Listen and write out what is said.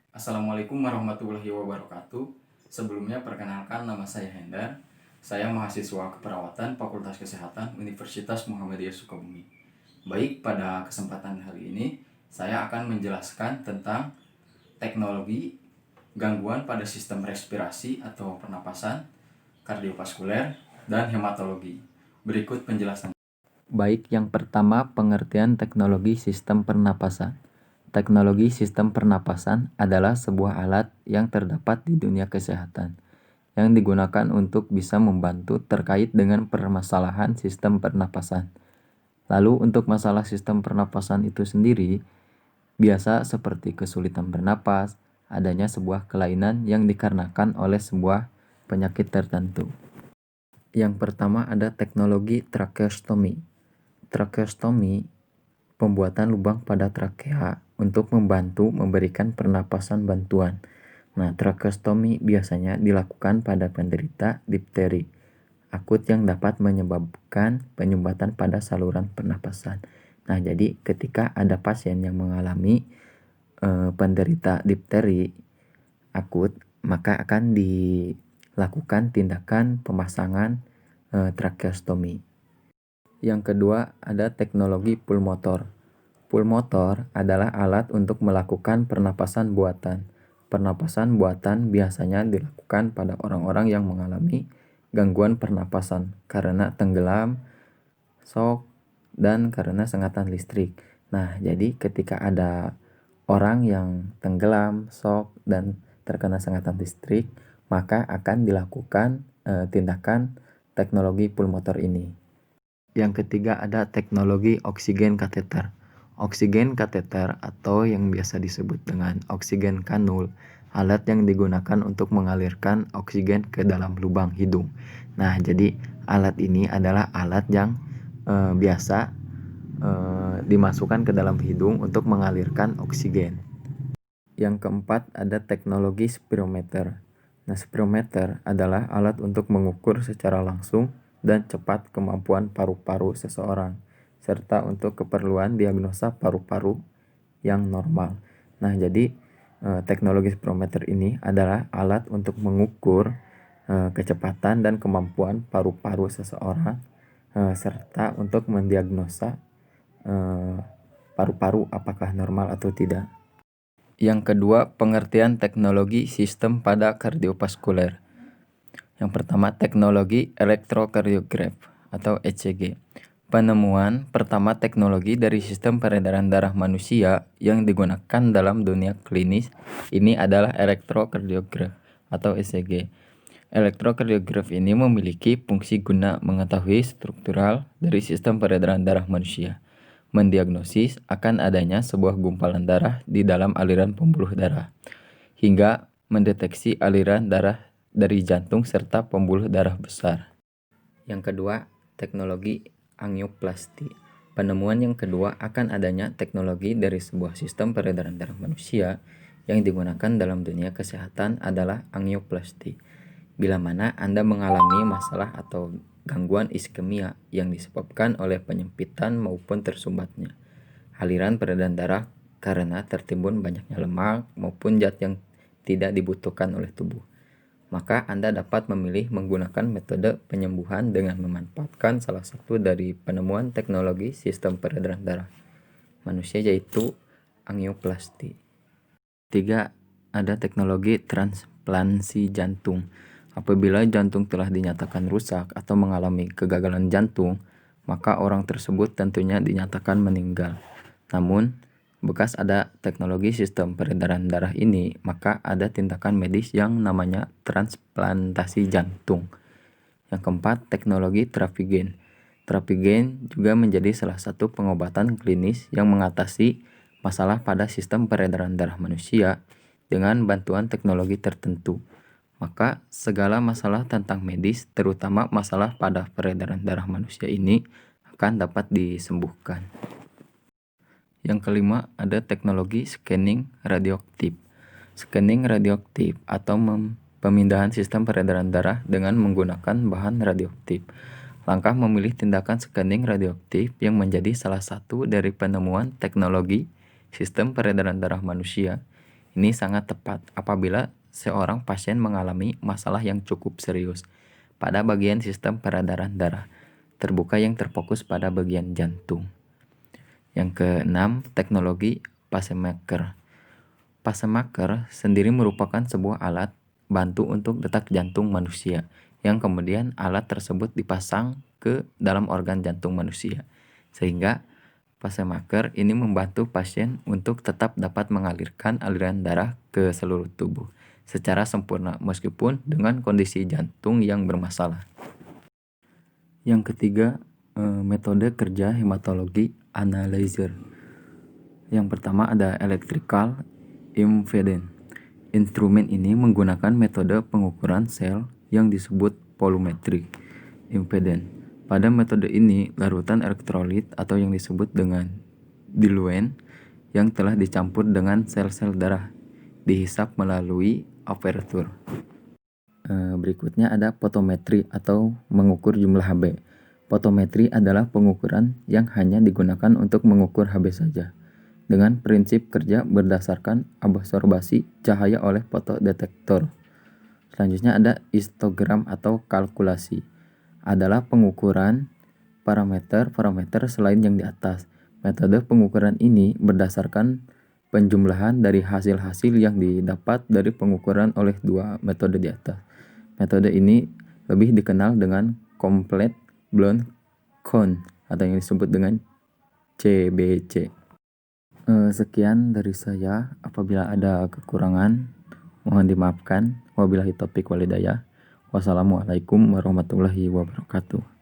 Assalamualaikum warahmatullahi wabarakatuh. Sebelumnya perkenalkan, nama saya Hendar. Saya mahasiswa keperawatan Fakultas Kesehatan Universitas Muhammadiyah Sukabumi. Baik, pada kesempatan hari ini saya akan menjelaskan tentang teknologi gangguan pada sistem respirasi atau pernapasan, kardiovaskuler, dan hematologi. Berikut penjelasan. Baik, yang pertama pengertian teknologi sistem pernapasan. Teknologi sistem pernapasan adalah sebuah alat yang terdapat di dunia kesehatan yang digunakan untuk bisa membantu terkait dengan permasalahan sistem pernapasan. Lalu untuk masalah sistem pernapasan itu sendiri, biasa seperti kesulitan bernapas, adanya sebuah kelainan yang dikarenakan oleh sebuah penyakit tertentu. Yang pertama ada teknologi tracheostomy. Tracheostomy, pembuatan lubang pada trakea untuk membantu memberikan pernapasan bantuan. Nah, tracheostomy biasanya dilakukan pada penderita difteri akut yang dapat menyebabkan penyumbatan pada saluran pernapasan. Nah, jadi ketika ada pasien yang mengalami penderita difteri akut, maka akan dilakukan tindakan pemasangan tracheostomy. Yang kedua ada teknologi pulmotor. Pulmotor adalah alat untuk melakukan pernapasan buatan. Pernapasan buatan biasanya dilakukan pada orang-orang yang mengalami gangguan pernapasan karena tenggelam, shock, dan karena sengatan listrik. Nah, jadi ketika ada orang yang tenggelam, shock, dan terkena sengatan listrik, maka akan dilakukan tindakan teknologi pulmotor ini. Yang ketiga ada teknologi oksigen kateter. Oksigen kateter atau yang biasa disebut dengan oksigen kanul, alat yang digunakan untuk mengalirkan oksigen ke dalam lubang hidung. Nah, jadi alat ini adalah alat yang biasa dimasukkan ke dalam hidung untuk mengalirkan oksigen. Yang keempat ada teknologi spirometer. Nah, spirometer adalah alat untuk mengukur secara langsung dan cepat kemampuan paru-paru seseorang, serta untuk keperluan diagnosa paru-paru yang normal. Nah, jadi teknologi spirometer ini adalah alat untuk mengukur kecepatan dan kemampuan paru-paru seseorang, serta untuk mendiagnosa paru-paru apakah normal atau tidak. Yang kedua, pengertian teknologi sistem pada kardiovaskuler. Yang pertama, teknologi elektrokardiograf atau ECG. Penemuan pertama teknologi dari sistem peredaran darah manusia yang digunakan dalam dunia klinis ini adalah elektrokardiograf atau ECG. Elektrokardiograf ini memiliki fungsi guna mengetahui struktural dari sistem peredaran darah manusia, mendiagnosis akan adanya sebuah gumpalan darah di dalam aliran pembuluh darah, hingga mendeteksi aliran darah dari jantung serta pembuluh darah besar. Yang kedua, teknologi angioplasti. Penemuan yang kedua akan adanya teknologi dari sebuah sistem peredaran darah manusia yang digunakan dalam dunia kesehatan adalah angioplasti. Bila mana Anda mengalami masalah atau gangguan iskemia yang disebabkan oleh penyempitan maupun tersumbatnya aliran peredaran darah karena tertimbun banyaknya lemak maupun zat yang tidak dibutuhkan oleh tubuh, maka Anda dapat memilih menggunakan metode penyembuhan dengan memanfaatkan salah satu dari penemuan teknologi sistem peredaran darah manusia, yaitu angioplasti. Tiga, ada teknologi transplantasi jantung. Apabila jantung telah dinyatakan rusak atau mengalami kegagalan jantung, maka orang tersebut tentunya dinyatakan meninggal. Namun, bekas ada teknologi sistem peredaran darah ini, maka ada tindakan medis yang namanya transplantasi jantung. Yang keempat, teknologi trafigen. Trafigen juga menjadi salah satu pengobatan klinis yang mengatasi masalah pada sistem peredaran darah manusia dengan bantuan teknologi tertentu. Maka segala masalah tentang medis, terutama masalah pada peredaran darah manusia ini, akan dapat disembuhkan. Yang kelima, ada teknologi scanning radioaktif. Scanning radioaktif atau pemindahan sistem peredaran darah dengan menggunakan bahan radioaktif. Langkah memilih tindakan scanning radioaktif yang menjadi salah satu dari penemuan teknologi sistem peredaran darah manusia Ini sangat tepat apabila seorang pasien mengalami masalah yang cukup serius pada bagian sistem peredaran darah terbuka yang terfokus pada bagian jantung. Yang keenam, teknologi pacemaker. Pacemaker sendiri merupakan sebuah alat bantu untuk detak jantung manusia, yang kemudian alat tersebut dipasang ke dalam organ jantung manusia. Sehingga pacemaker ini membantu pasien untuk tetap dapat mengalirkan aliran darah ke seluruh tubuh secara sempurna meskipun dengan kondisi jantung yang bermasalah. Yang ketiga, metode kerja hematologi analyzer. Yang pertama ada electrical impedance. Instrumen ini menggunakan metode pengukuran sel yang disebut volumetric impedance. Pada metode ini, larutan elektrolit atau yang disebut dengan diluent yang telah dicampur dengan sel-sel darah dihisap melalui aperture. Berikutnya ada fotometri atau mengukur jumlah Hb. Fotometri adalah pengukuran yang hanya digunakan untuk mengukur Hb saja, dengan prinsip kerja berdasarkan absorbasi cahaya oleh fotodetektor. Selanjutnya ada histogram atau kalkulasi. Adalah pengukuran parameter-parameter selain yang di atas. Metode pengukuran ini berdasarkan penjumlahan dari hasil-hasil yang didapat dari pengukuran oleh dua metode di atas. Metode ini lebih dikenal dengan complete blown count atau yang disebut dengan CBC. Sekian dari saya. Apabila ada kekurangan, mohon dimaafkan. Wabillahi taufiq walhidayah. Wassalamualaikum warahmatullahi wabarakatuh.